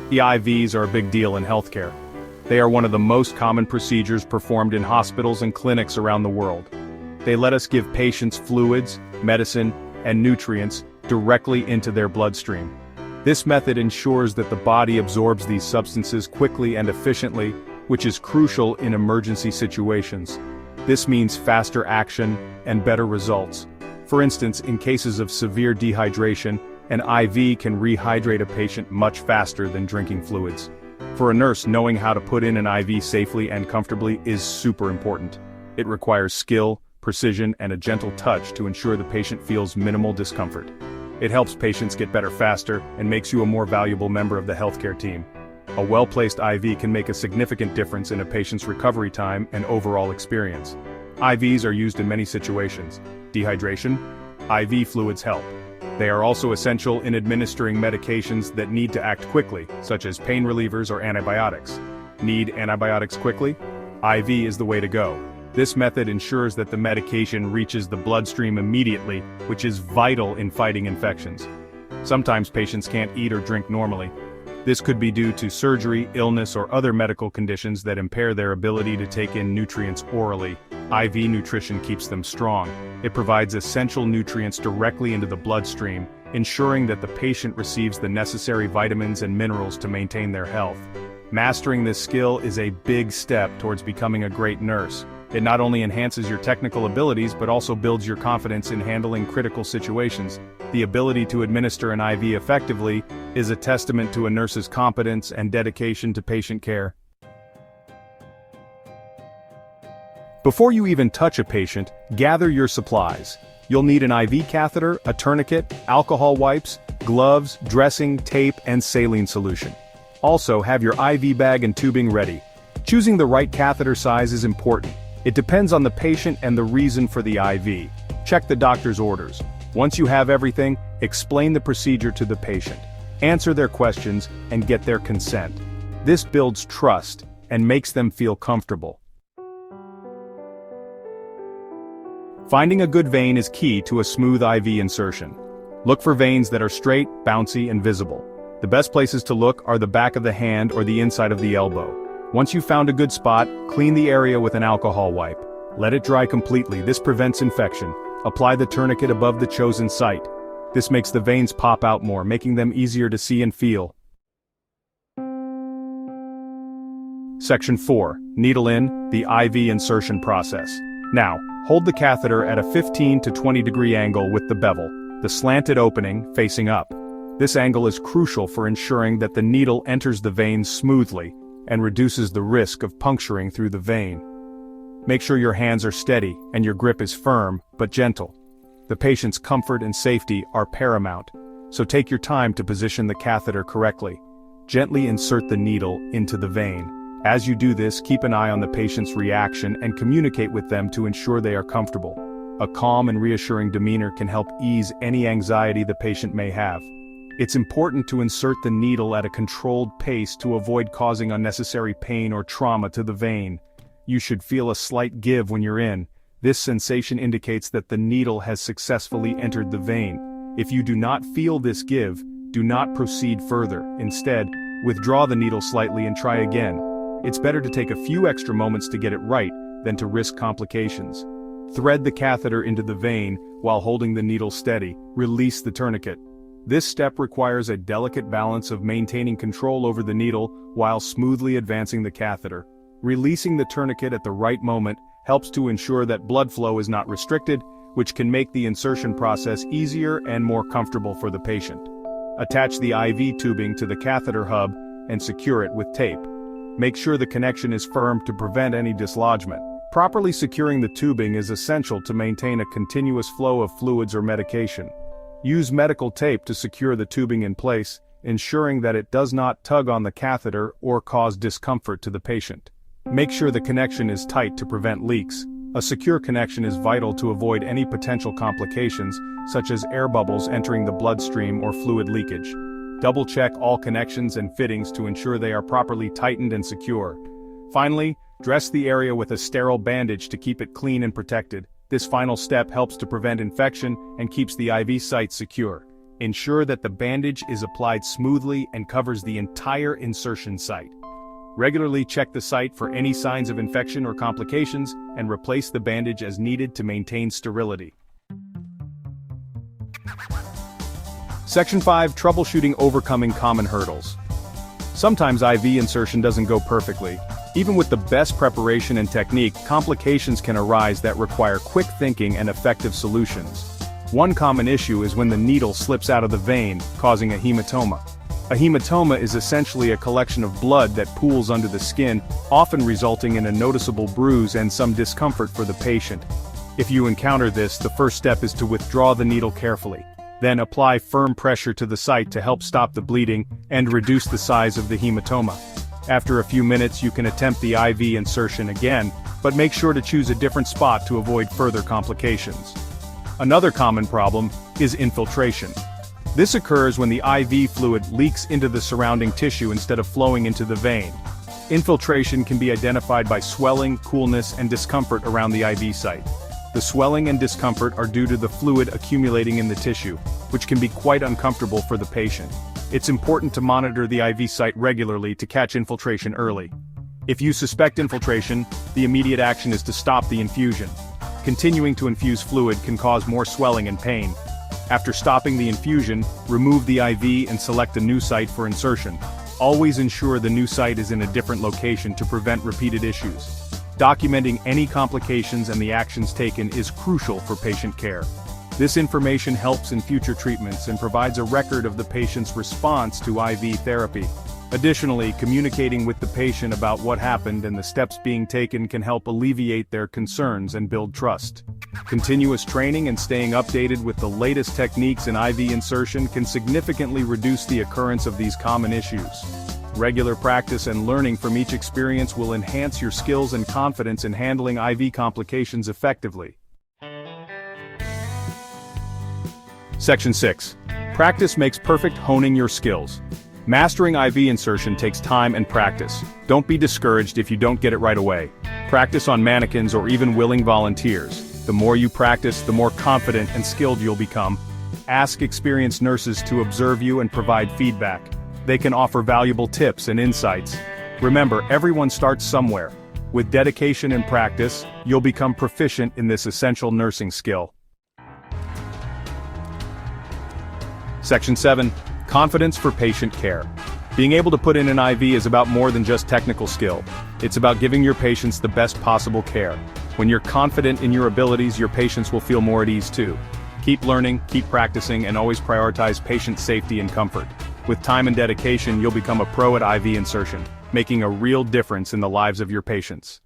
The IVs are a big deal in healthcare. They are one of the most common procedures performed in hospitals and clinics around the world. They let us give patients fluids, medicine, and nutrients directly into their bloodstream. This method ensures that the body absorbs these substances quickly and efficiently, which is crucial in emergency situations. This means faster action and better results. For instance, in cases of severe dehydration, an IV can rehydrate a patient much faster than drinking fluids. For a nurse, knowing how to put in an IV safely and comfortably is super important. It requires skill, precision, and a gentle touch to ensure the patient feels minimal discomfort. It helps patients get better faster and makes you a more valuable member of the healthcare team. A well-placed IV can make a significant difference in a patient's recovery time and overall experience. IVs are used in many situations. Dehydration, IV fluids help. They are also essential in administering medications that need to act quickly, such as pain relievers or antibiotics. Need antibiotics quickly? IV is the way to go. This method ensures that the medication reaches the bloodstream immediately, which is vital in fighting infections. Sometimes patients can't eat or drink normally. This could be due to surgery, illness, or other medical conditions that impair their ability to take in nutrients orally. IV nutrition keeps them strong. It provides essential nutrients directly into the bloodstream, ensuring that the patient receives the necessary vitamins and minerals to maintain their health. Mastering this skill is a big step towards becoming a great nurse. It not only enhances your technical abilities but also builds your confidence in handling critical situations. The ability to administer an IV effectively is a testament to a nurse's competence and dedication to patient care. Before you even touch a patient, gather your supplies. You'll need an IV catheter, a tourniquet, alcohol wipes, gloves, dressing, tape, and saline solution. Also, have your IV bag and tubing ready. Choosing the right catheter size is important. It depends on the patient and the reason for the IV. Check the doctor's orders. Once you have everything, explain the procedure to the patient. Answer their questions and get their consent. This builds trust and makes them feel comfortable. Finding a good vein is key to a smooth IV insertion. Look for veins that are straight, bouncy, and visible. The best places to look are the back of the hand or the inside of the elbow. Once you've found a good spot, clean the area with an alcohol wipe. Let it dry completely. This prevents infection. Apply the tourniquet above the chosen site. This makes the veins pop out more, making them easier to see and feel. Section 4. Needle in, the IV insertion process. Now, hold the catheter at a 15 to 20 degree angle with the bevel, the slanted opening facing up. This angle is crucial for ensuring that the needle enters the vein smoothly and reduces the risk of puncturing through the vein. Make sure your hands are steady and your grip is firm but gentle. The patient's comfort and safety are paramount, so take your time to position the catheter correctly. Gently insert the needle into the vein. As you do this, keep an eye on the patient's reaction and communicate with them to ensure they are comfortable. A calm and reassuring demeanor can help ease any anxiety the patient may have. It's important to insert the needle at a controlled pace to avoid causing unnecessary pain or trauma to the vein. You should feel a slight give when you're in. This sensation indicates that the needle has successfully entered the vein. If you do not feel this give, do not proceed further. Instead, withdraw the needle slightly and try again. It's better to take a few extra moments to get it right than to risk complications. Thread the catheter into the vein while holding the needle steady. Release the tourniquet. This step requires a delicate balance of maintaining control over the needle while smoothly advancing the catheter. Releasing the tourniquet at the right moment helps to ensure that blood flow is not restricted, which can make the insertion process easier and more comfortable for the patient. Attach the IV tubing to the catheter hub and secure it with tape. Make sure the connection is firm to prevent any dislodgement. Properly securing the tubing is essential to maintain a continuous flow of fluids or medication. Use medical tape to secure the tubing in place, ensuring that it does not tug on the catheter or cause discomfort to the patient. Make sure the connection is tight to prevent leaks. A secure connection is vital to avoid any potential complications, such as air bubbles entering the bloodstream or fluid leakage. Double-check all connections and fittings to ensure they are properly tightened and secure. Finally, dress the area with a sterile bandage to keep it clean and protected. This final step helps to prevent infection and keeps the IV site secure. Ensure that the bandage is applied smoothly and covers the entire insertion site. Regularly check the site for any signs of infection or complications and replace the bandage as needed to maintain sterility. Section 5. Troubleshooting overcoming common hurdles. Sometimes IV insertion doesn't go perfectly. Even with the best preparation and technique, complications can arise that require quick thinking and effective solutions. One common issue is when the needle slips out of the vein, causing a hematoma. A hematoma is essentially a collection of blood that pools under the skin, often resulting in a noticeable bruise and some discomfort for the patient. If you encounter this, the first step is to withdraw the needle carefully. Then apply firm pressure to the site to help stop the bleeding and reduce the size of the hematoma. After a few minutes, you can attempt the IV insertion again, but make sure to choose a different spot to avoid further complications. Another common problem is infiltration. This occurs when the IV fluid leaks into the surrounding tissue instead of flowing into the vein. Infiltration can be identified by swelling, coolness, and discomfort around the IV site. The swelling and discomfort are due to the fluid accumulating in the tissue, which can be quite uncomfortable for the patient. It's important to monitor the IV site regularly to catch infiltration early. If you suspect infiltration, the immediate action is to stop the infusion. Continuing to infuse fluid can cause more swelling and pain. After stopping the infusion, remove the IV and select a new site for insertion. Always ensure the new site is in a different location to prevent repeated issues. Documenting any complications and the actions taken is crucial for patient care. This information helps in future treatments and provides a record of the patient's response to IV therapy. Additionally, communicating with the patient about what happened and the steps being taken can help alleviate their concerns and build trust. Continuous training and staying updated with the latest techniques in IV insertion can significantly reduce the occurrence of these common issues. Regular practice and learning from each experience will enhance your skills and confidence in handling IV complications effectively. Section 6. Practice makes perfect. Honing your skills. Mastering IV insertion takes time and practice. Don't be discouraged if you don't get it right away. Practice on mannequins or even willing volunteers. The more you practice, the more confident and skilled you'll become. Ask experienced nurses to observe you and provide feedback. They can offer valuable tips and insights. Remember, everyone starts somewhere. With dedication and practice, you'll become proficient in this essential nursing skill. Section 7. Confidence for patient care. Being able to put in an IV is about more than just technical skill. It's about giving your patients the best possible care. When you're confident in your abilities, your patients will feel more at ease too. Keep learning, keep practicing, and always prioritize patient safety and comfort. With time and dedication, you'll become a pro at IV insertion, making a real difference in the lives of your patients.